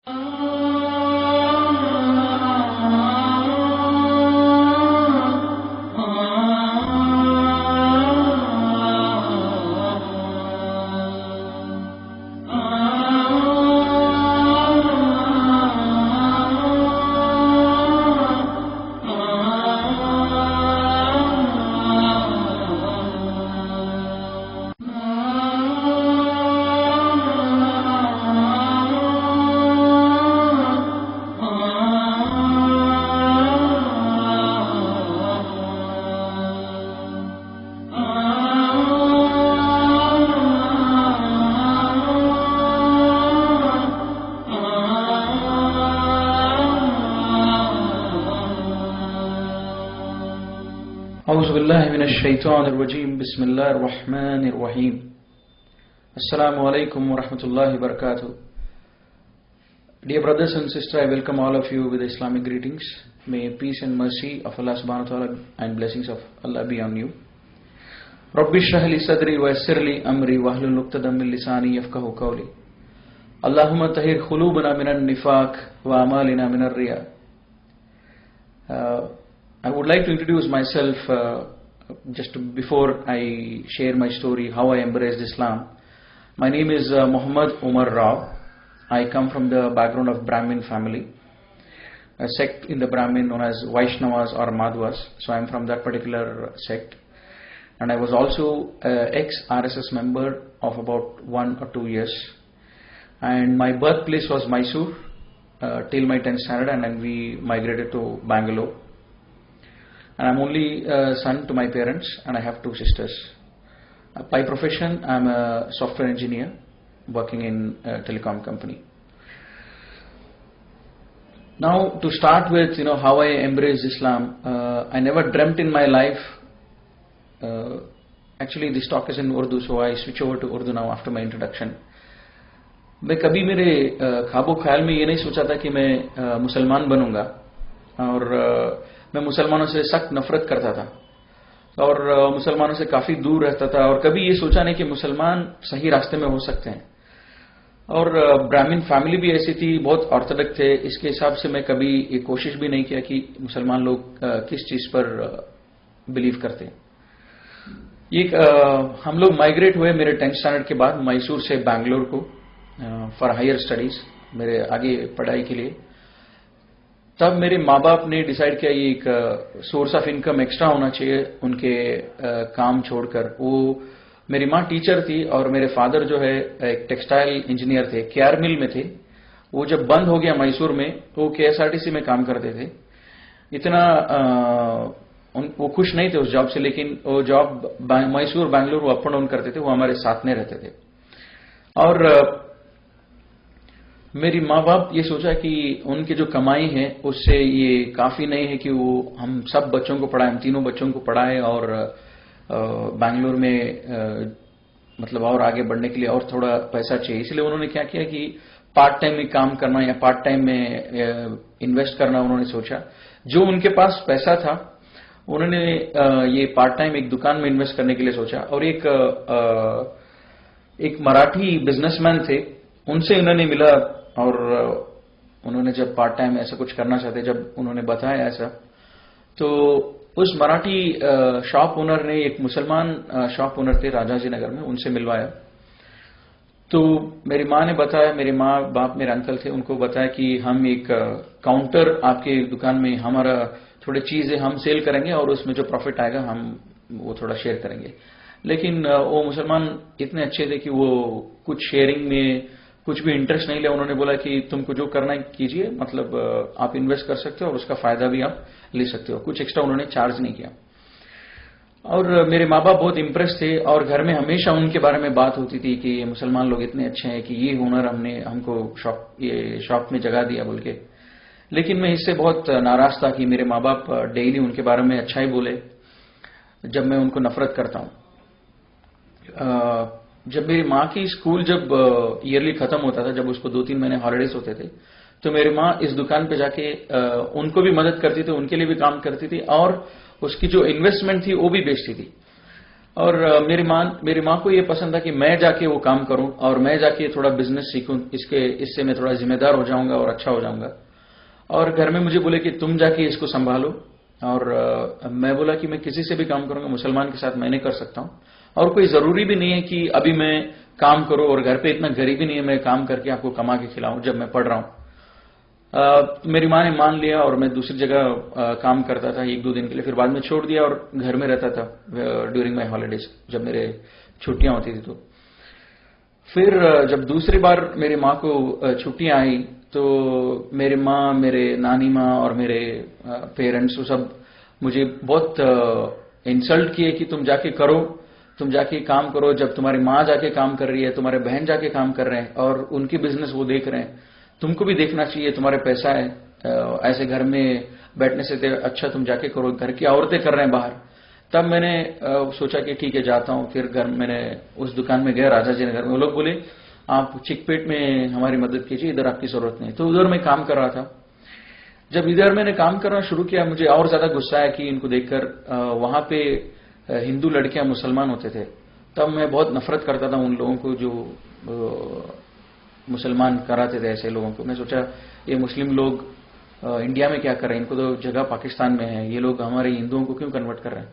Auzubillahiminash-shaytanir-rajim. Bismillahir-rahmanir-rahim. Assalamu alaikum wa rahmatullahi wa barakatuh. Dear brothers and sisters, I welcome all of you with Islamic greetings. May peace and mercy of Allah subhanahu wa ta'ala and blessings of Allah be on you. Rabbi shrah li sadri wa yassir li amri wahlul 'uqdatam min lisani yafqahu qawli. Allahumma tahhir qulubana minan nifaq wa amalina minar riya. I would like to introduce myself just before I share my story, how I embraced Islam. My name is Muhammad Umar Rao. I come from the background of Brahmin family, a sect in the Brahmin known as Vaishnavas or Madhvas. So I am from that particular sect. And I was also ex-RSS member of about 1 or 2 years. And my birthplace was Mysore till my 10th standard, and then we migrated to Bangalore. And I'm only son to my parents, and I have 2 sisters. By profession, I'm a software engineer working in a telecom company. Now, to start with, how I embraced Islam, I never dreamt in my life. Actually, this talk is in Urdu, so I switch over to Urdu now after my introduction. मैं कभी मेरे ख्वाबो ख्याल में ये नहीं सोचा था कि मैं मुसलमान बनूंगा, और मैं मुसलमानों से सख्त नफरत करता था और मुसलमानों से काफी दूर रहता था, और कभी ये सोचा नहीं कि मुसलमान सही रास्ते में हो सकते हैं। और ब्राह्मण फैमिली भी ऐसी थी, बहुत ऑर्थोडॉक्स थे, इसके हिसाब से मैं कभी ये कोशिश भी नहीं किया कि मुसलमान लोग किस चीज पर बिलीव करते हैं। हम लोग माइग्रेट हुए मेरे 10th स्टैंडर्ड के बाद मैसूर से बैंगलोर को फॉर हायर स्टडीज, मेरे आगे पढ़ाई के लिए। तब मेरे माँ बाप ने डिसाइड किया ये एक सोर्स ऑफ इनकम एक्स्ट्रा होना चाहिए उनके काम छोड़कर। वो मेरी माँ टीचर थी और मेरे फादर जो है एक टेक्सटाइल इंजीनियर थे, केआर मिल में थे। वो जब बंद हो गया मैसूर में, तो केएसआरटीसी में काम करते थे। इतना वो खुश नहीं थे उस जॉब से, लेकिन वो जॉब मैसूर बैंगलोर वो अप एंड डाउन करते थे, वो हमारे साथ में रहते थे। और मेरी माँ बाप ये सोचा कि उनकी जो कमाई है उससे ये काफी नहीं है कि वो हम सब बच्चों को पढ़ाएं, हम तीनों बच्चों को पढ़ाएं, और बैंगलोर में मतलब और आगे बढ़ने के लिए और थोड़ा पैसा चाहिए। इसलिए उन्होंने क्या किया कि पार्ट टाइम में काम करना या पार्ट टाइम में इन्वेस्ट करना उन्होंने सोचा। जो उनके पास पैसा था उन्होंने ये पार्ट टाइम एक दुकान में इन्वेस्ट करने के लिए सोचा। और एक मराठी बिजनेसमैन थे, उनसे उन्होंने मिला, और उन्होंने जब पार्ट टाइम ऐसा कुछ करना चाहते, जब उन्होंने बताया ऐसा, तो उस मराठी शॉप ओनर ने, एक मुसलमान शॉप ओनर थे राजाजी नगर में, उनसे मिलवाया। तो मेरी माँ ने बताया, मेरे माँ बाप मेरे अंकल थे, उनको बताया कि हम एक काउंटर आपके दुकान में, हमारा थोड़े चीजें हम सेल करेंगे और उसमें जो प्रॉफिट आएगा हम वो थोड़ा शेयर करेंगे। लेकिन वो मुसलमान इतने अच्छे थे कि वो कुछ शेयरिंग में कुछ भी इंटरेस्ट नहीं लिया। उन्होंने बोला कि तुमको जो करना है कीजिए, मतलब आप इन्वेस्ट कर सकते हो और उसका फायदा भी आप ले सकते हो, कुछ एक्स्ट्रा उन्होंने चार्ज नहीं किया। और मेरे माँ बाप बहुत इंप्रेस थे, और घर में हमेशा उनके बारे में बात होती थी कि मुसलमान लोग इतने अच्छे हैं कि ये हुनर हमको शॉप में जगह दिया बोल के। लेकिन मैं इससे बहुत नाराज था कि मेरे माँ बाप डेली उनके बारे में अच्छा ही बोले जब मैं उनको नफरत करता हूं। जब मेरी माँ की स्कूल जब ईयरली खत्म होता था, जब उसको 2-3 महीने हॉलिडेज होते थे, तो मेरी माँ इस दुकान पे जाके उनको भी मदद करती थी, उनके लिए भी काम करती थी, और उसकी जो इन्वेस्टमेंट थी वो भी बेचती थी। और मेरी माँ को ये पसंद था कि मैं जाके वो काम करूं और मैं जाके थोड़ा बिजनेस सीखूं, इससे मैं थोड़ा जिम्मेदार हो जाऊंगा और अच्छा हो जाऊंगा। और घर में मुझे बोले कि तुम जाके इसको संभालो। और मैं बोला कि मैं किसी से भी काम करूंगा, मुसलमान के साथ मैं नहीं कर सकता हूं, और कोई जरूरी भी नहीं है कि अभी मैं काम करूं, और घर पे इतना गरीबी नहीं है मैं काम करके आपको कमा के खिलाऊं जब मैं पढ़ रहा हूं। मेरी माँ ने मान लिया और मैं दूसरी जगह काम करता था 1-2 दिन के लिए, फिर बाद में छोड़ दिया और घर में रहता था ड्यूरिंग माई हॉलीडेज, जब मेरे छुट्टियां होती थी। तो फिर जब दूसरी बार मेरी माँ को छुट्टियां आई तो मेरी माँ, मेरे नानी माँ और मेरे पेरेंट्स वो सब मुझे बहुत इंसल्ट किए कि तुम जाके करो, तुम जाके काम करो। जब तुम्हारी माँ जाके काम कर रही है, तुम्हारे बहन जाके काम कर रहे हैं और उनकी बिजनेस वो देख रहे हैं, तुमको भी देखना चाहिए, तुम्हारे पैसा है, ऐसे घर में बैठने से अच्छा तुम जाके करो, घर की औरतें कर रहे हैं बाहर। तब मैंने सोचा कि ठीक है जाता हूं। फिर घर मैंने उस दुकान में गया राजा जी नगर में। वो लोग बोले आप चिकपेट में हमारी मदद कीजिए, इधर आपकी जरूरत नहीं। तो उधर मैं काम कर रहा था। जब इधर मैंने काम करना शुरू किया मुझे और ज्यादा गुस्सा आया कि इनको देखकर वहां पे हिंदू लड़कियां मुसलमान होते थे। तब मैं बहुत नफरत करता था उन लोगों को जो मुसलमान कराते थे ऐसे लोगों को। मैं सोचा ये मुस्लिम लोग इंडिया में क्या कर रहे हैं, इनको तो जगह पाकिस्तान में है, ये लोग हमारे हिंदुओं को क्यों कन्वर्ट कर रहे हैं।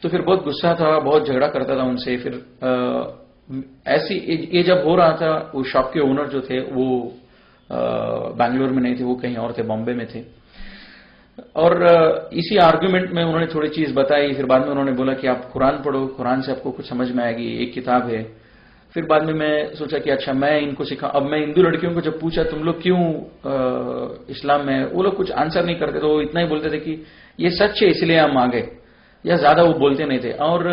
तो फिर बहुत गुस्सा था, बहुत झगड़ा करता था उनसे। फिर ऐसी ये जब हो रहा था, वो शॉप के ओनर जो थे वो बैंगलोर में नहीं थे, वो कहीं और थे, बॉम्बे में थे। और इसी आर्ग्यूमेंट में उन्होंने थोड़ी चीज बताई। फिर बाद में उन्होंने बोला कि आप कुरान पढ़ो, कुरान से आपको कुछ समझ में आएगी, एक किताब है। फिर बाद में मैं सोचा कि अच्छा मैं इनको सिखा। अब मैं हिंदू लड़कियों को जब पूछा तुम लोग क्यों इस्लाम में, वो लोग कुछ आंसर नहीं करते, तो वो इतना ही बोलते थे कि ये सच है इसलिए हम आ गए, या ज्यादा वो बोलते नहीं थे। और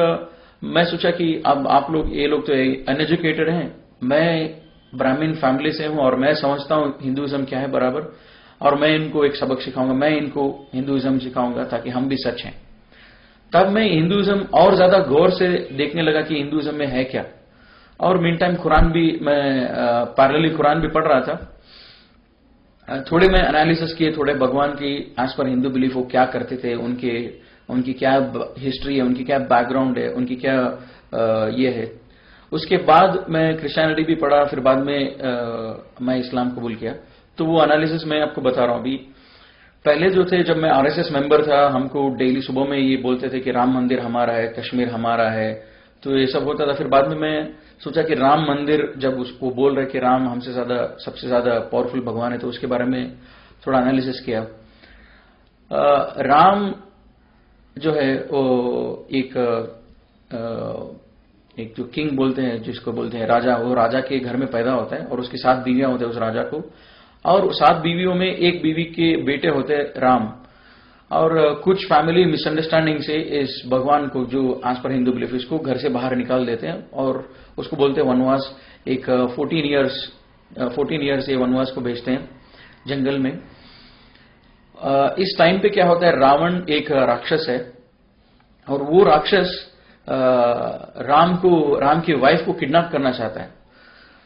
मैं सोचा कि अब आप लोग, ये लोग तो अनएजुकेटेड हैं, मैं ब्राह्मण फैमिली से हूं और मैं समझता हूं हिंदुइज्म क्या है बराबर, और मैं इनको एक सबक सिखाऊंगा, मैं इनको हिंदुइज्म सिखाऊंगा ताकि हम भी सच हैं। तब मैं हिंदुइज्म और ज्यादा गौर से देखने लगा कि हिंदुइज्म में है क्या। और मीन टाइम कुरान भी मैं पैरेलली कुरान भी पढ़ रहा था। थोड़े मैं एनालिसिस किए, थोड़े भगवान की एज पर हिंदू बिलीफ वो क्या करते थे, उनकी क्या हिस्ट्री है, उनकी क्या बैकग्राउंड है, उनकी क्या ये है। उसके बाद मैं क्रिश्चियनिटी भी पढ़ा, फिर बाद में मैं इस्लाम कबूल किया। तो वो एनालिसिस मैं आपको बता रहा हूं। अभी पहले जो थे, जब मैं आरएसएस मेंबर था, हमको डेली सुबह में ये बोलते थे कि राम मंदिर हमारा है, कश्मीर हमारा है, तो ये सब होता था। फिर बाद में मैं सोचा कि राम मंदिर, जब उसको बोल रहे कि राम हमसे ज्यादा, सबसे ज्यादा पावरफुल भगवान है, तो उसके बारे में थोड़ा एनालिसिस किया। राम जो है वो एक जो किंग बोलते हैं, जिसको बोलते हैं राजा, वो राजा के घर में पैदा होता है और उसकी 7 बीवियां होते हैं उस राजा को, और 7 बीवियों में एक बीवी के बेटे होते हैं राम। और कुछ फैमिली मिसअंडरस्टैंडिंग से इस भगवान को, जो एज पर हिंदू बिलीफ, इसको घर से बाहर निकाल देते हैं और उसको बोलते हैं वनवास। एक 14 ईयर्स ये वनवास को भेजते हैं जंगल में। इस टाइम पे क्या होता है, रावण एक राक्षस है और वो राक्षस राम की वाइफ को किडनैप करना चाहता है।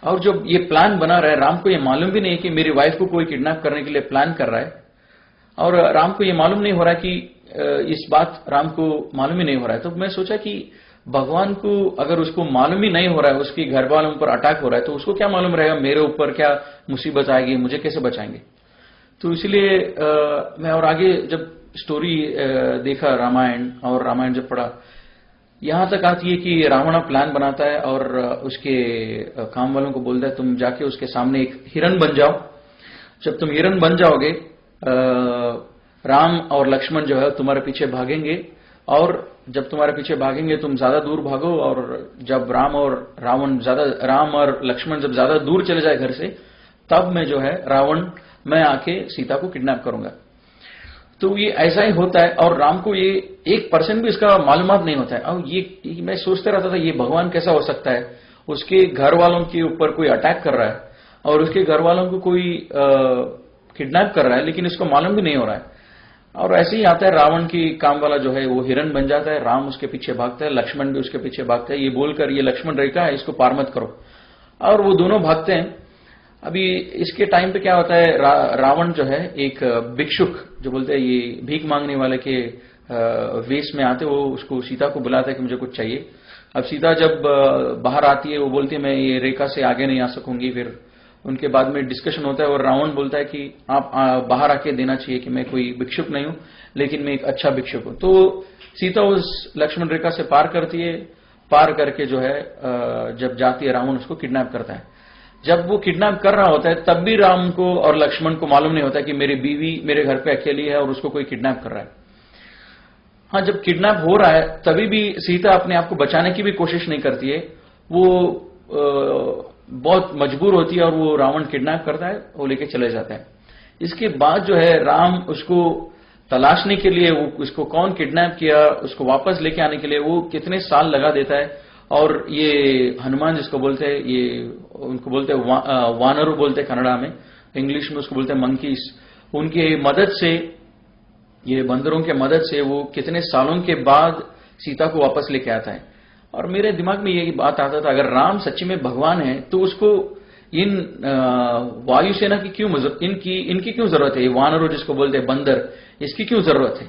और जब ये प्लान बना रहा है, राम को ये मालूम भी नहीं कि मेरी वाइफ को कोई किडनैप करने के लिए प्लान कर रहा है, और राम को ये मालूम नहीं हो रहा है कि इस बात राम को मालूम ही नहीं हो रहा है। तो मैं सोचा कि भगवान को अगर उसको मालूम ही नहीं हो रहा है, उसके घर वालों पर अटैक हो रहा है, तो उसको क्या मालूम रहेगा मेरे ऊपर क्या मुसीबत आएगी, मुझे कैसे बचाएंगे। तो इसलिए मैं और आगे जब स्टोरी देखा रामायण, और रामायण जब पढ़ा, यहां तक आती है कि रावण प्लान बनाता है और उसके काम वालों को बोलता है तुम जाके उसके सामने एक हिरन बन जाओ। जब तुम हिरन बन जाओगे, राम और लक्ष्मण जो है तुम्हारे पीछे भागेंगे, और जब तुम्हारे पीछे भागेंगे तुम ज्यादा दूर भागो, और जब राम और लक्ष्मण जब ज्यादा दूर चले जाए घर से, तब मैं जो है मैं आके सीता को किडनैप करूंगा। तो ये ऐसा ही होता है, और राम को ये 1% भी इसका मालूमात नहीं होता है। और ये मैं सोचते रहता था ये भगवान कैसा हो सकता है, उसके घर वालों के ऊपर कोई अटैक कर रहा है और उसके घर वालों को कोई किडनैप कर रहा है, लेकिन इसको मालूम भी नहीं हो रहा है। और ऐसे ही आता है, रावण की काम वाला जो है वो हिरन बन जाता है, राम उसके पीछे भागता है, लक्ष्मण भी उसके पीछे भागता है, ये बोलकर ये लक्ष्मण रेखा है, इसको पार मत करो। और वो दोनों भागते हैं। अभी इसके टाइम पे क्या होता है, रावण जो है एक भिक्षुक, जो बोलते हैं ये भीख मांगने वाले के वेश में आते, वो उसको सीता को बुलाता है कि मुझे कुछ चाहिए। अब सीता जब बाहर आती है, वो बोलती है मैं ये रेखा से आगे नहीं आ सकूंगी। फिर उनके बाद में डिस्कशन होता है और रावण बोलता है कि आप बाहर आके देना चाहिए कि मैं कोई भिक्षुक नहीं हूं, लेकिन मैं एक अच्छा भिक्षुक हूं। तो सीता उस लक्ष्मण रेखा से पार करती है। पार करके जो है जब जाती है, रावण उसको किडनैप करता है। जब वो किडनैप कर रहा होता है तब भी राम को और लक्ष्मण को मालूम नहीं होता कि मेरी बीवी मेरे घर पे अकेली है और उसको कोई किडनैप कर रहा है। हाँ, जब किडनैप हो रहा है तभी भी सीता अपने आप को बचाने की भी कोशिश नहीं करती है। वो बहुत मजबूर होती है और वो रावण किडनैप करता है, वो लेके चले जाता है। इसके बाद जो है राम उसको तलाशने के लिए, वो उसको कौन किडनैप किया, उसको वापस लेके आने के लिए वो कितने साल लगा देता है। और ये हनुमान जिसको बोलते हैं, ये उनको बोलते हैं वानरू बोलते हैं कन्नड़ा में, इंग्लिश में उसको बोलते हैं मंकीस। उनके मदद से, ये बंदरों के मदद से वो कितने सालों के बाद सीता को वापस लेके आता है। और मेरे दिमाग में यही बात आता था, अगर राम सच्ची में भगवान है तो उसको इन वायुसेना की क्यों इनकी क्यों जरूरत है? ये वानरों जिसको बोलते हैं बंदर, इसकी क्यों जरूरत है?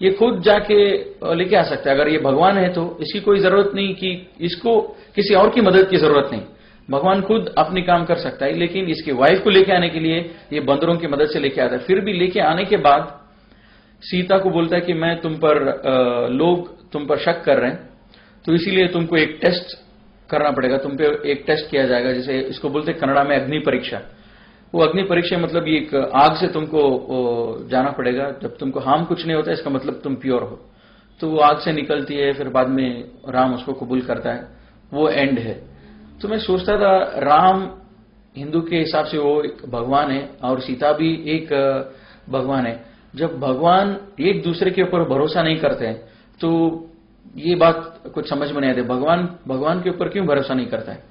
ये खुद जाके लेके आ सकता है। अगर ये भगवान है तो इसकी कोई जरूरत नहीं कि इसको किसी और की मदद की जरूरत नहीं। भगवान खुद अपनी काम कर सकता है, लेकिन इसकी वाइफ को लेके आने के लिए ये बंदरों की मदद से लेके आता है। फिर भी लेके आने के बाद सीता को बोलता है कि मैं तुम पर लोग तुम पर शक कर रहे हैं, तो इसीलिए तुमको एक टेस्ट करना पड़ेगा, तुम पे एक टेस्ट किया जाएगा, जिसे इसको बोलते हैं कन्नड़ा में अग्नि परीक्षा। वो अग्नि परीक्षा मतलब ये एक आग से तुमको जाना पड़ेगा। जब तुमको हार्म कुछ नहीं होता, इसका मतलब तुम प्योर हो। तो वो आग से निकलती है, फिर बाद में राम उसको कबूल करता है, वो एंड है। तो मैं सोचता था राम हिंदू के हिसाब से वो एक भगवान है और सीता भी एक भगवान है। जब भगवान एक दूसरे के ऊपर भरोसा नहीं करते हैं तो ये बात कुछ समझ में नहीं आती। भगवान के ऊपर क्यों भरोसा नहीं करता है?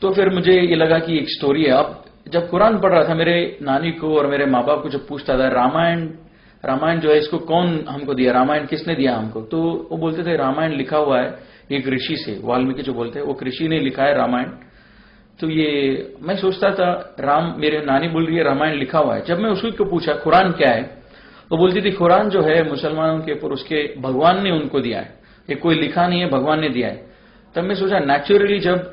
तो फिर मुझे ये लगा कि एक स्टोरी है। अब जब कुरान पढ़ रहा था, मेरे नानी को और मेरे माँ बाप को जब पूछता था रामायण जो है इसको कौन हमको दिया, रामायण किसने दिया हमको, तो वो बोलते थे रामायण लिखा हुआ है एक ऋषि से, वाल्मीकि जो बोलते हैं, वो ऋषि ने लिखा है रामायण। तो ये मैं सोचता था मेरे नानी बोल रही है रामायण लिखा हुआ है। जब मैं उसी को पूछा कुरान क्या है, वो बोलती थी कुरान जो है मुसलमानों के ऊपर उसके भगवान ने उनको दिया है, ये कोई लिखा नहीं है, भगवान ने दिया है। तब मैं सोचा नेचुरली जब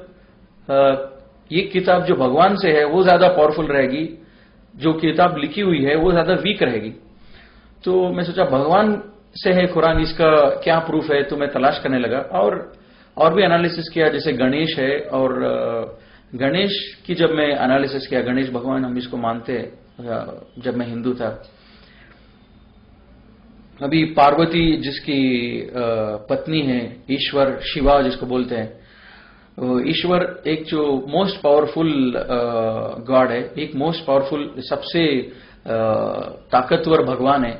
ये किताब जो भगवान से है वो ज्यादा पावरफुल रहेगी, जो किताब लिखी हुई है वो ज्यादा वीक रहेगी। तो मैं सोचा भगवान से है कुरान, इसका क्या प्रूफ है? तो मैं तलाश करने लगा और भी एनालिसिस किया, जैसे गणेश है। और गणेश की जब मैं एनालिसिस किया, गणेश भगवान हम इसको मानते हैं जब मैं हिंदू था। अभी पार्वती जिसकी पत्नी है, ईश्वर शिवा जिसको बोलते हैं, ईश्वर एक जो मोस्ट पावरफुल गॉड है, एक मोस्ट पावरफुल सबसे ताकतवर भगवान है।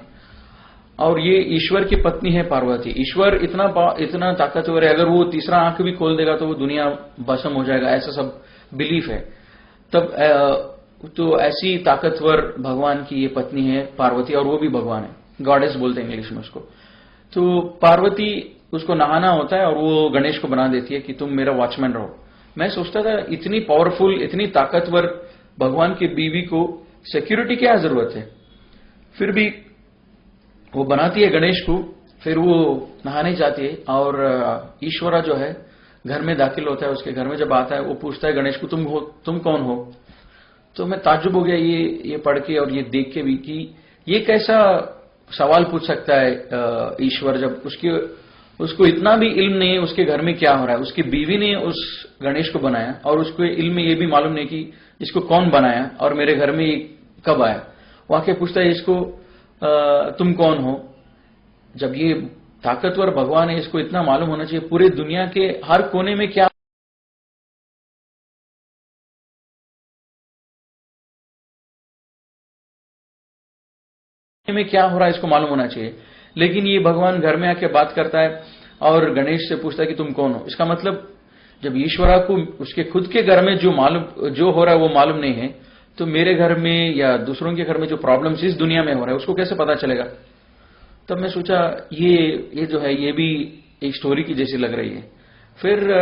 और ये ईश्वर की पत्नी है पार्वती। ईश्वर इतना ताकतवर है, अगर वो तीसरा आंख भी खोल देगा तो वो दुनिया भस्म हो जाएगा, ऐसा सब बिलीफ है। तब तो ऐसी ताकतवर भगवान की ये पत्नी है पार्वती, और वो भी भगवान है, गॉडेस बोलते हैं इंग्लिश में उसको। तो पार्वती उसको नहाना होता है और वो गणेश को बना देती है कि तुम मेरा वॉचमैन रहो। मैं सोचता था इतनी पावरफुल, इतनी ताकतवर भगवान की बीवी को सिक्योरिटी क्या जरूरत है? फिर भी वो बनाती है गणेश को, फिर वो नहाने जाती है और ईश्वरा जो है घर में दाखिल होता है। उसके घर में जब आता है वो पूछता है गणेश को, तुम कौन हो? तो मैं ताज्जुब हो गया ये पढ़ के और ये देख के भी कि ये कैसा सवाल पूछ सकता है ईश्वर, जब उसको इतना भी इल्म नहीं है उसके घर में क्या हो रहा है। उसकी बीवी ने उस गणेश को बनाया और उसको इल्म में ये भी मालूम नहीं कि इसको कौन बनाया और मेरे घर में कब आया। वो आके पूछता है इसको तुम कौन हो? जब ये ताकतवर भगवान है, इसको इतना मालूम होना चाहिए पूरे दुनिया के हर कोने में क्या हो रहा है, इसको मालूम होना चाहिए। लेकिन ये भगवान घर में आके बात करता है और गणेश से पूछता है कि तुम कौन हो। इसका मतलब जब ईश्वरा को उसके खुद के घर में जो हो रहा है वो मालूम नहीं है, तो मेरे घर में या दूसरों के घर में जो प्रॉब्लम्स इस दुनिया में हो रहा है उसको कैसे पता चलेगा? तब मैं सोचा ये जो है ये भी एक स्टोरी की जैसी लग रही है। फिर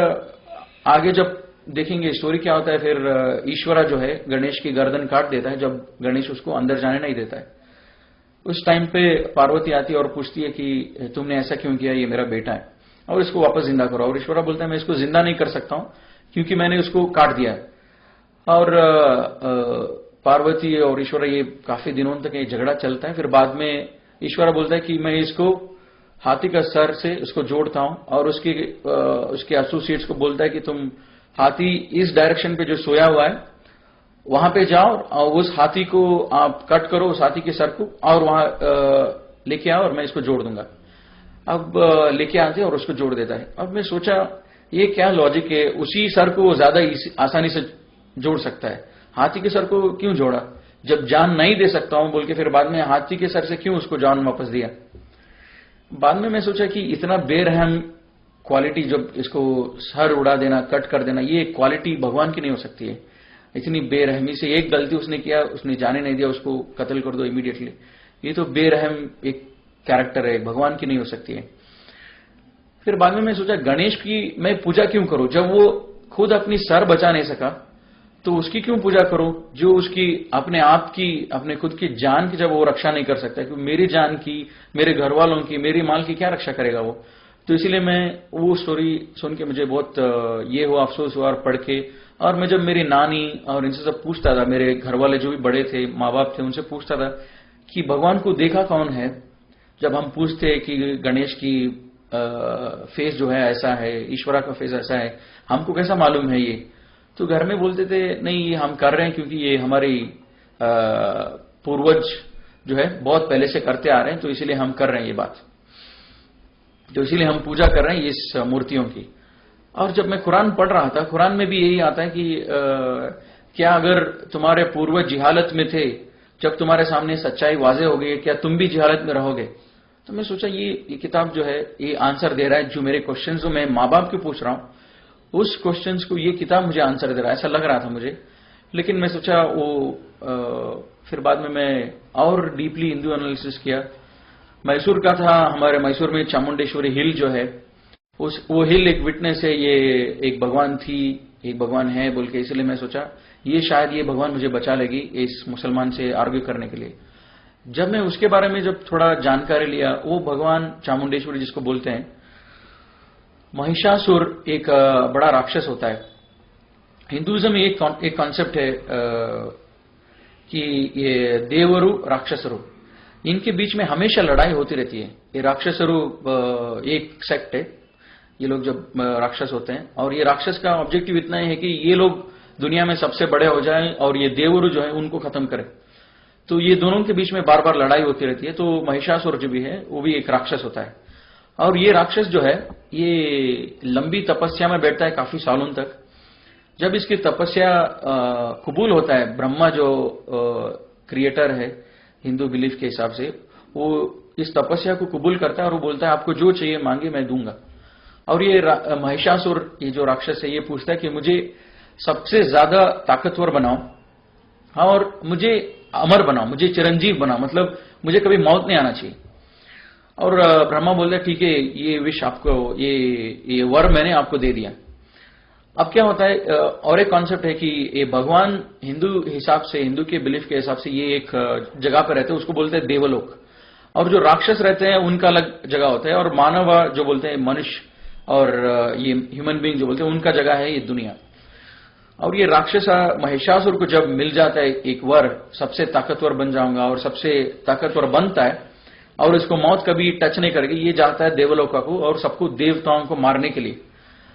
आगे जब देखेंगे स्टोरी क्या होता है, फिर ईश्वरा जो है गणेश की गर्दन काट देता है जब गणेश उसको अंदर जाने नहीं देता है। उस टाइम पे पार्वती आती है और पूछती है कि तुमने ऐसा क्यों किया, ये मेरा बेटा है और इसको वापस जिंदा करो। और ईश्वरा बोलता है मैं इसको जिंदा नहीं कर सकता हूं क्योंकि मैंने उसको काट दिया है। और पार्वती और ईश्वरा ये काफी दिनों तक ये झगड़ा चलता है। फिर बाद में ईश्वरा बोलता है कि मैं इसको हाथी का सर से उसको जोड़ता हूं और उसके एसोसिएट्स को बोलता है कि तुम हाथी इस डायरेक्शन पे जो सोया हुआ है वहां पे जाओ और उस हाथी को आप कट करो, उस हाथी के सर को, और वहां लेके आओ और मैं इसको जोड़ दूंगा। अब लेके आते और उसको जोड़ देता है। अब मैं सोचा ये क्या लॉजिक है, उसी सर को वो ज्यादा आसानी से जोड़ सकता है, हाथी के सर को क्यों जोड़ा, जब जान नहीं दे सकता हूं बोल के फिर बाद में हाथी के सर से क्यों उसको जान वापस दिया। बाद में मैं सोचा कि इतना बेरहम क्वालिटी, जब इसको सर उड़ा देना, कट कर देना, ये क्वालिटी भगवान की नहीं हो सकती है। इतनी बेरहमी से एक गलती उसने किया, उसने जाने नहीं दिया, उसको कत्ल कर दो इमीडिएटली, ये तो बेरहम एक कैरेक्टर है, भगवान की नहीं हो सकती है। फिर बाद में मैं सोचा गणेश की मैं पूजा क्यों करूं, जब वो खुद अपनी सर बचा नहीं सका तो उसकी क्यों पूजा करूं, जो उसकी अपने आप की, अपने खुद की जान की जब वो रक्षा नहीं कर सकता, क्योंकि मेरी जान की, मेरे घर वालों की, मेरी माल की क्या रक्षा करेगा वो। तो इसीलिए मैं वो स्टोरी सुन के मुझे बहुत ये हुआ, अफसोस हुआ और पढ़ के। और मैं जब मेरी नानी और इनसे सब पूछता था, मेरे घर वाले जो भी बड़े थे, माँ बाप थे, उनसे पूछता था कि भगवान को देखा कौन है, जब हम पूछते कि गणेश की फेस जो है ऐसा है, ईश्वरा का फेस ऐसा है, हमको कैसा मालूम है ये, तो घर में बोलते थे नहीं ये हम कर रहे हैं क्योंकि ये हमारी पूर्वज जो है बहुत पहले से करते आ रहे हैं, तो इसीलिए हम कर रहे हैं ये बात, तो इसीलिए हम पूजा कर रहे हैं इस मूर्तियों की। और जब मैं कुरान पढ़ रहा था, कुरान में भी यही आता है कि क्या अगर तुम्हारे पूर्वज जिहालत में थे, जब तुम्हारे सामने सच्चाई वाज़े हो गई, क्या तुम भी जिहालत में रहोगे। तो मैं सोचा ये किताब जो है ये आंसर दे रहा है, जो मेरे क्वेश्चन जो मैं माँ बाप को पूछ रहा हूं उस क्वेश्चंस को ये किताब मुझे आंसर दे रहा है, ऐसा लग रहा था मुझे। लेकिन मैं सोचा वो फिर बाद में मैं और डीपली हिंदू एनालिसिस किया। मैसूर का था, हमारे मैसूर में चामुंडेश्वरी हिल जो है, वो हिल एक विटनेस है, ये एक भगवान थी, एक भगवान है बोल के, इसलिए मैं सोचा ये शायद ये भगवान मुझे बचा लेगी इस मुसलमान से आर्ग्यू करने के लिए। जब मैं उसके बारे में जब थोड़ा जानकारी लिया, वो भगवान चामुंडेश्वरी जिसको बोलते हैं, महिषासुर एक बड़ा राक्षस होता है। हिंदुइज्म में एक कॉन्सेप्ट है कि ये देवरु राक्षसरु, इनके बीच में हमेशा लड़ाई होती रहती है। ये राक्षसरु एक सेक्ट है, ये लोग जब राक्षस होते हैं, और ये राक्षस का ऑब्जेक्टिव इतना है कि ये लोग दुनिया में सबसे बड़े हो जाएं और ये देवरु जो है उनको खत्म करें। तो ये दोनों के बीच में बार बार लड़ाई होती रहती है। तो महिषासुर जो भी है वो भी एक राक्षस होता है, और ये राक्षस जो है ये लंबी तपस्या में बैठता है काफी सालों तक। जब इसकी तपस्या कबूल होता है, ब्रह्मा जो क्रिएटर है हिंदू बिलीफ के हिसाब से, वो इस तपस्या को कबूल करता है और वो बोलता है आपको जो चाहिए मांगे मैं दूंगा। और ये महिषासुर, ये जो राक्षस है, ये पूछता है कि मुझे सबसे ज्यादा ताकतवर बनाओ और मुझे अमर बनाओ, मुझे चिरंजीव बनाओ, मतलब मुझे कभी मौत नहीं आना चाहिए। और ब्रह्मा बोलता है ठीक है, ये विश आपको, ये वर मैंने आपको दे दिया। अब क्या होता है, और एक कॉन्सेप्ट है कि ये भगवान हिंदू हिसाब से, हिंदू के बिलीफ के हिसाब से ये एक जगह पर रहते हैं, उसको बोलते हैं देवलोक। और जो राक्षस रहते हैं उनका अलग जगह होता है, और मानव जो बोलते हैं मनुष्य और ये ह्यूमन बीइंग जो बोलते हैं उनका जगह है ये दुनिया। और ये राक्षस महिषासुर को जब मिल जाता है एक वर, सबसे ताकतवर बन जाऊंगा, और सबसे ताकतवर बनता है और इसको मौत कभी टच नहीं करेगी, ये जाता है देवलोका को और सबको देवताओं को मारने के लिए।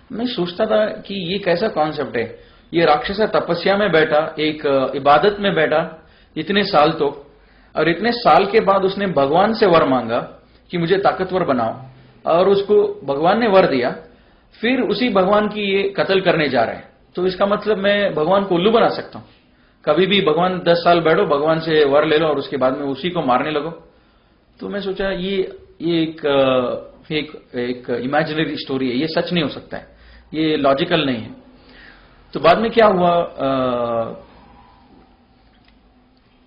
मैं सोचता था कि ये कैसा कॉन्सेप्ट है, ये राक्षस तपस्या में बैठा, एक इबादत में बैठा इतने साल तो, और इतने साल के बाद उसने भगवान से वर मांगा कि मुझे ताकतवर बनाओ, और उसको भगवान ने वर दिया। फिर उसी भगवान की ये कत्ल करने जा रहे हैं। तो इसका मतलब मैं भगवान को उल्लू बना सकता हूं, कभी भी भगवान 10 साल बैठो, भगवान से वर ले लो और उसके बाद में उसी को मारने लगो। तो मैं सोचा ये एक इमेजिनरी स्टोरी है, ये सच नहीं हो सकता है, ये लॉजिकल नहीं है। तो बाद में क्या हुआ,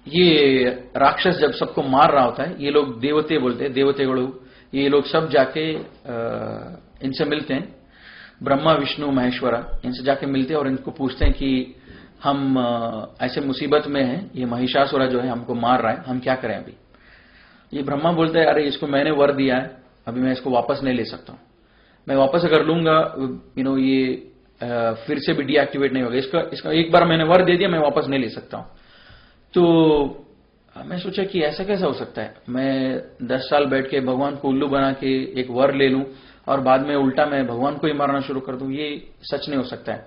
ये राक्षस जब सबको मार रहा होता है, ये लोग देवते बोलते हैं, देवतेगणु, ये लोग सब जाके इनसे मिलते हैं, ब्रह्मा विष्णु महेश्वरा, इनसे जाके मिलते हैं और इनको पूछते हैं कि हम ऐसे मुसीबत में हैं, ये महिषासुर जो है हमको मार रहा है, हम क्या करें अभी। ये ब्रह्मा बोलता है, अरे इसको मैंने वर दिया है, अभी मैं इसको वापस नहीं ले सकता हूं, मैं वापस अगर लूंगा ये फिर से भी डीएक्टिवेट नहीं होगा, इसका एक बार मैंने वर दे दिया, मैं वापस नहीं ले सकता हूं। तो मैं सोचा कि ऐसा कैसा हो सकता है, मैं 10 साल बैठ के भगवान को उल्लू बना के एक वर ले लूं और बाद में उल्टा मैं भगवान को ही मारना शुरू कर दूं, ये सच नहीं हो सकता है।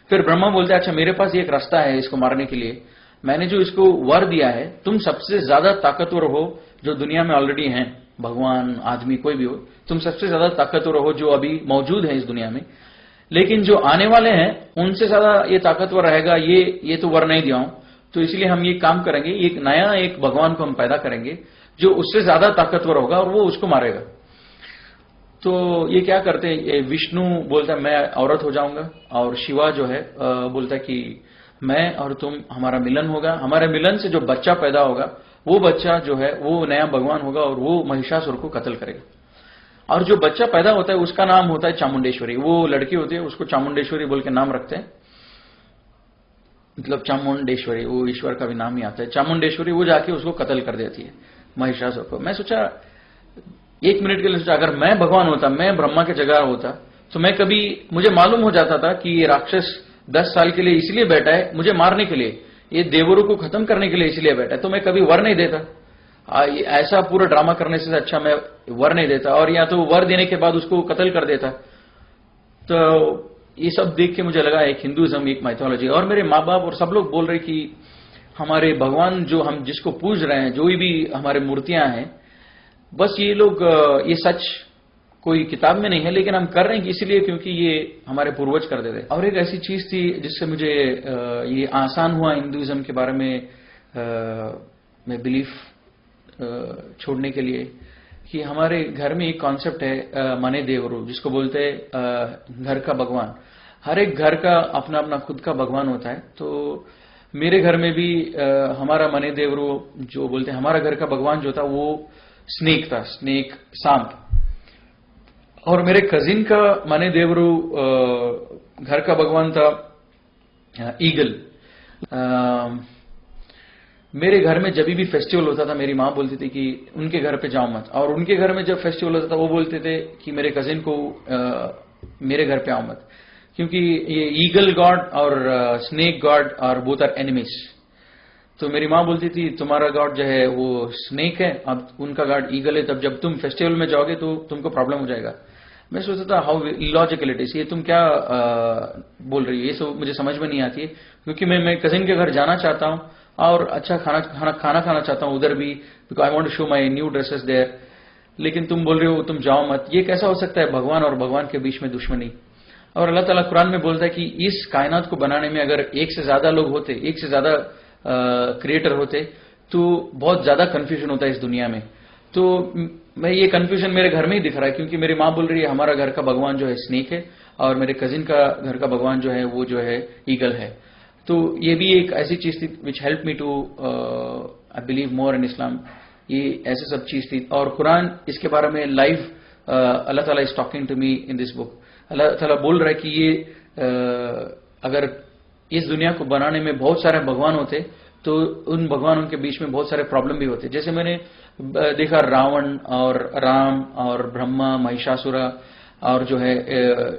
फिर ब्रह्मा बोलते हैं, अच्छा मेरे पास एक रास्ता है इसको मारने के लिए, मैंने जो इसको वर दिया है, तुम सबसे ज्यादा ताकतवर हो जो दुनिया में ऑलरेडी हैं, भगवान, आदमी, कोई भी हो, तुम सबसे ज्यादा ताकतवर हो जो अभी मौजूद है इस दुनिया में, लेकिन जो आने वाले हैं उनसे ज्यादा ये ताकतवर रहेगा, ये तो वर नहीं दिया हूं, तो इसलिए हम ये काम करेंगे, एक नया एक भगवान को हम पैदा करेंगे जो उससे ज्यादा ताकतवर होगा और वो उसको मारेगा। तो ये क्या करते हैं, विष्णु बोलता है मैं औरत हो जाऊंगा, और शिवा जो है बोलता है कि मैं और तुम, हमारा मिलन होगा, हमारे मिलन से जो बच्चा पैदा होगा वो बच्चा जो है वो नया भगवान होगा और वो महिषासुर को कत्ल करेगा। और जो बच्चा पैदा होता है उसका नाम होता है चामुंडेश्वरी, वो लड़की होती है उसको चामुंडेश्वरी बोल के नाम रखते हैं, मतलब चामुंडेश्वरी, वो ईश्वर का भी नाम ही आता है चामुंडेश्वरी, वो जाके उसको कत्ल कर देती है महिषासुर को। मैं सोचा, एक मिनट के लिए सोचा, अगर मैं भगवान होता, मैं ब्रह्मा के जगह होता, तो मैं कभी, मुझे मालूम हो जाता था कि ये राक्षस 10 साल के लिए इसलिए बैठा है मुझे मारने के लिए, ये देवरों को खत्म करने के लिए इसलिए बैठा है, तो मैं कभी वर नहीं देता। ऐसा पूरा ड्रामा करने से अच्छा मैं वर नहीं देता, और या तो वर देने के बाद उसको कत्ल कर देता। तो ये सब देख के मुझे लगा एक हिंदुइज्म, एक माइथोलॉजी, और मेरे माँ बाप और सब लोग बोल रहे कि हमारे भगवान जो हम जिसको पूज रहे हैं, जो भी हमारे मूर्तियां हैं, बस ये लोग, ये सच कोई किताब में नहीं है, लेकिन हम कर रहे हैं इसलिए क्योंकि ये हमारे पूर्वज करते थे। और एक ऐसी चीज थी जिससे मुझे ये आसान हुआ हिंदुइज्म के बारे में मैं बिलीफ छोड़ने के लिए, कि हमारे घर में एक कॉन्सेप्ट है मने देवरू, जिसको बोलते हैं घर का भगवान। हर एक घर का अपना अपना खुद का भगवान होता है। तो मेरे घर में भी हमारा मने देवरू जो बोलते हैं, हमारा घर का भगवान जो था वो स्नेक था, स्नेक, सांप। और मेरे कजिन का मने देवरू घर का भगवान था ईगल। मेरे घर में जब भी फेस्टिवल होता था मेरी माँ बोलती थी कि उनके घर पे जाओ मत, और उनके घर में जब फेस्टिवल होता था वो बोलते थे कि मेरे कजिन को मेरे घर पे आओ मत, क्योंकि ये ईगल गॉड और स्नेक गॉड और बोथ आर एनिमीज। तो मेरी माँ बोलती थी तुम्हारा गॉड जो है वो स्नेक है, अब उनका गॉड ईगल है, तब जब तुम फेस्टिवल में जाओगे तो तुमको प्रॉब्लम हो जाएगा। मैं सोचता था हाउ इलॉजिकल इट इज, ये तुम क्या बोल रही है, ये सब मुझे समझ में नहीं आती है, क्योंकि मैं कजिन के घर जाना चाहता हूँ और अच्छा खाना खाना चाहता हूँ उधर भी, because I want to show my new dresses there, लेकिन तुम बोल रहे हो तुम जाओ मत। ये कैसा हो सकता है, भगवान और भगवान के बीच में दुश्मनी। और अल्लाह ताला कुरान में बोलता है कि इस कायनात को बनाने में अगर एक से ज्यादा लोग होते, एक से ज्यादा क्रिएटर होते, तो बहुत ज्यादा कंफ्यूजन होता है इस दुनिया में। तो मैं ये कंफ्यूजन मेरे घर में ही दिख रहा है, क्योंकि मेरी माँ बोल रही है हमारा घर का भगवान जो है स्नेक है, और मेरे कजिन का घर का भगवान जो है वो जो है ईगल है। तो ये भी एक ऐसी चीज थी which help me to I believe more in Islam. ये ऐसे सब चीज थी, और कुरान इसके बारे में live Allah Tala is talking to me in this book. Allah Tala बोल रहा है कि ये अगर इस दुनिया को बनाने में बहुत सारे भगवान होते तो उन भगवानों के बीच में बहुत सारे प्रॉब्लम भी होते। जैसे मैंने देखा रावण और राम और ब्रह्मा, महिषासुरा और जो है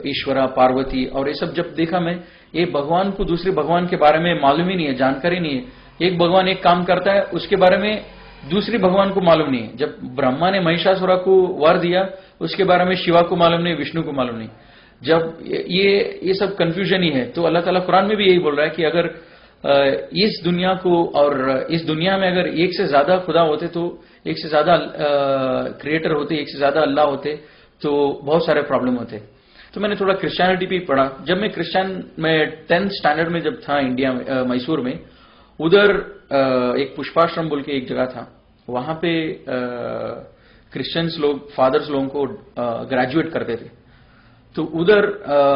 ईश्वरा, पार्वती, और ये सब जब देखा मैं, ये भगवान को दूसरे भगवान के बारे में मालूम ही नहीं है, जानकारी नहीं है। एक भगवान एक काम करता है उसके बारे में दूसरी भगवान को मालूम नहीं है। जब ब्रह्मा ने महिषासुरा को वर दिया उसके बारे में शिवा को मालूम नहीं, विष्णु को मालूम नहीं। जब ये सब कंफ्यूजन ही है, तो अल्लाह ताला कुरान में भी यही बोल रहा है कि अगर इस दुनिया को और इस दुनिया में अगर एक से ज्यादा खुदा होते, तो एक से ज्यादा क्रिएटर होते, एक से ज्यादा अल्लाह होते, तो बहुत सारे प्रॉब्लम होते। तो मैंने थोड़ा क्रिश्चियनिटी भी पढ़ा। जब मैं 10th स्टैंडर्ड में जब था इंडिया में, मैसूर में, उधर एक पुष्पाश्रम बोल के एक जगह था, वहां पे क्रिश्चियंस लोग, फादर्स लोगों को ग्रेजुएट करते थे। तो उधर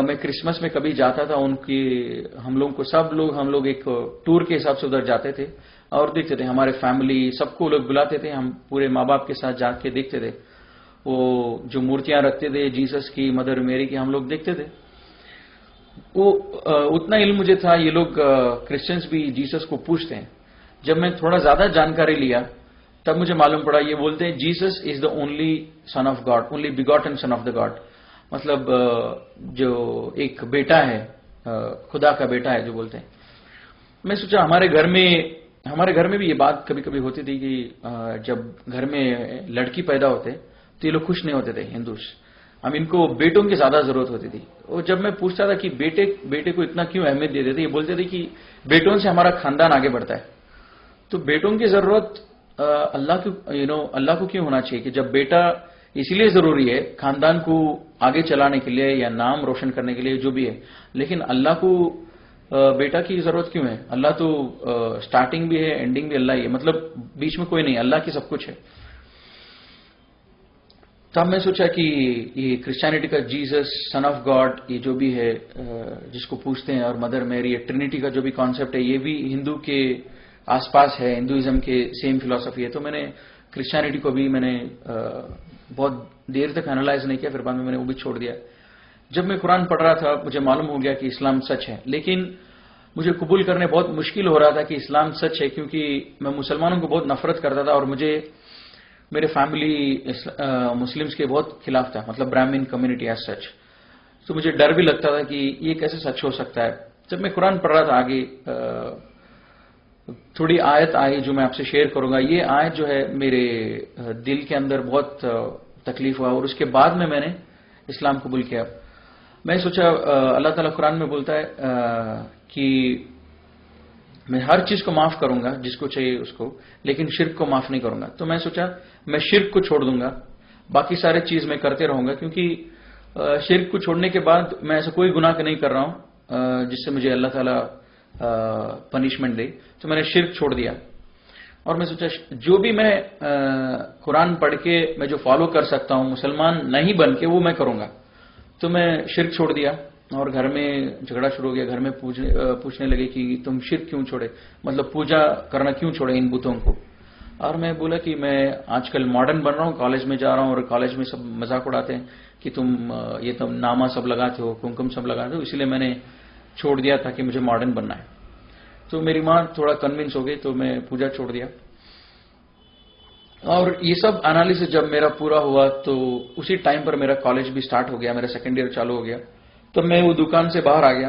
मैं क्रिसमस में कभी जाता था, उनकी हम लोग एक टूर के हिसाब से उधर जाते थे और देखते थे। हमारे फैमिली सबको लोग बुलाते थे, हम पूरे माँ बाप के साथ जाके देखते थे। वो जो मूर्तियां रखते थे जीसस की, मदर मेरी की, हम लोग देखते थे। वो उतना इल्म मुझे था, ये लोग क्रिश्चियंस भी जीसस को पूछते हैं। जब मैं थोड़ा ज्यादा जानकारी लिया तब मुझे मालूम पड़ा, ये बोलते हैं Jesus is the only son of God, only begotten son of the God. मतलब जो एक बेटा है, खुदा का बेटा है जो बोलते हैं। मैं सोचा हमारे घर में भी ये बात कभी कभी होती थी कि जब घर में लड़की पैदा होते तो ये लोग खुश नहीं होते थे हिंदूस। हम इनको बेटों की ज्यादा जरूरत होती थी। और जब मैं पूछता था कि बेटे को इतना क्यों अहमियत देते थे, ये बोलते थे कि बेटों से हमारा खानदान आगे बढ़ता है। तो बेटों की जरूरत अल्लाह को क्यों होना चाहिए कि जब बेटा इसीलिए जरूरी है खानदान को आगे चलाने के लिए या नाम रोशन करने के लिए जो भी है, लेकिन अल्लाह को बेटा की जरूरत क्यों है? अल्लाह तो स्टार्टिंग भी है, एंडिंग भी अल्लाह ही है, मतलब बीच में कोई नहीं, अल्लाह की सब कुछ है। तब मैं सोचा कि ये क्रिश्चियनिटी का जीसस सन ऑफ गॉड ये जो भी है जिसको पूछते हैं, और मदर मैरी, ट्रिनिटी का जो भी कॉन्सेप्ट है, ये भी हिंदू के आसपास है, हिंदुइज्म के सेम फिलॉसफी है। तो मैंने क्रिश्चियनिटी को भी मैंने बहुत देर तक एनालाइज नहीं किया, फिर बाद में मैंने वो भी छोड़ दिया। जब मैं कुरान पढ़ रहा था मुझे मालूम हो गया कि इस्लाम सच है, लेकिन मुझे कबूल करने बहुत मुश्किल हो रहा था कि इस्लाम सच है, क्योंकि मैं मुसलमानों को बहुत नफरत करता था और मुझे मेरे फैमिली मुस्लिम्स के बहुत खिलाफ था, मतलब ब्राह्मण कम्युनिटी एज सच। तो मुझे डर भी लगता था कि ये कैसे सच हो सकता है। जब मैं कुरान पढ़ रहा था आगे थोड़ी आयत आई जो मैं आपसे शेयर करूंगा। ये आयत जो है मेरे दिल के अंदर बहुत तकलीफ हुआ और उसके बाद में मैंने इस्लाम कबूल किया। मैं सोचा अल्लाह ताला कुरान में बोलता है कि मैं हर चीज को माफ करूंगा जिसको चाहिए उसको, लेकिन शिर्क को माफ नहीं करूंगा। तो मैं सोचा मैं शिर्क को छोड़ दूंगा, बाकी सारे चीज मैं करते रहूंगा, क्योंकि शिर्क को छोड़ने के बाद मैं ऐसा कोई गुनाह नहीं कर रहा हूं जिससे मुझे अल्लाह ताला पनिशमेंट दे। तो मैंने शिर्क छोड़ दिया और मैं सोचा जो भी मैं कुरान पढ़ के मैं जो फॉलो कर सकता हूं मुसलमान नहीं बन के, वो मैं करूंगा। तो मैं शिर्क छोड़ दिया और घर में झगड़ा शुरू हो गया। घर में पूछने लगे कि तुम शिर्क क्यों छोड़े, मतलब पूजा करना क्यों छोड़े इन बुतों को। और मैं बोला कि मैं आजकल मॉडर्न बन रहा हूं, कॉलेज में जा रहा हूं और कॉलेज में सब मजाक उड़ाते हैं कि तुम ये तुम नामा सब लगाते हो, कुमकुम सब लगाते हो, इसलिए मैंने छोड़ दिया ताकि मुझे मॉडर्न बनना है। तो मेरी मां थोड़ा कन्विंस हो गई, तो मैं पूजा छोड़ दिया। और ये सब एनालिसिस जब मेरा पूरा हुआ तो उसी टाइम पर मेरा कॉलेज भी स्टार्ट हो गया, मेरा सेकेंड ईयर चालू हो गया। तो मैं वो दुकान से बाहर आ गया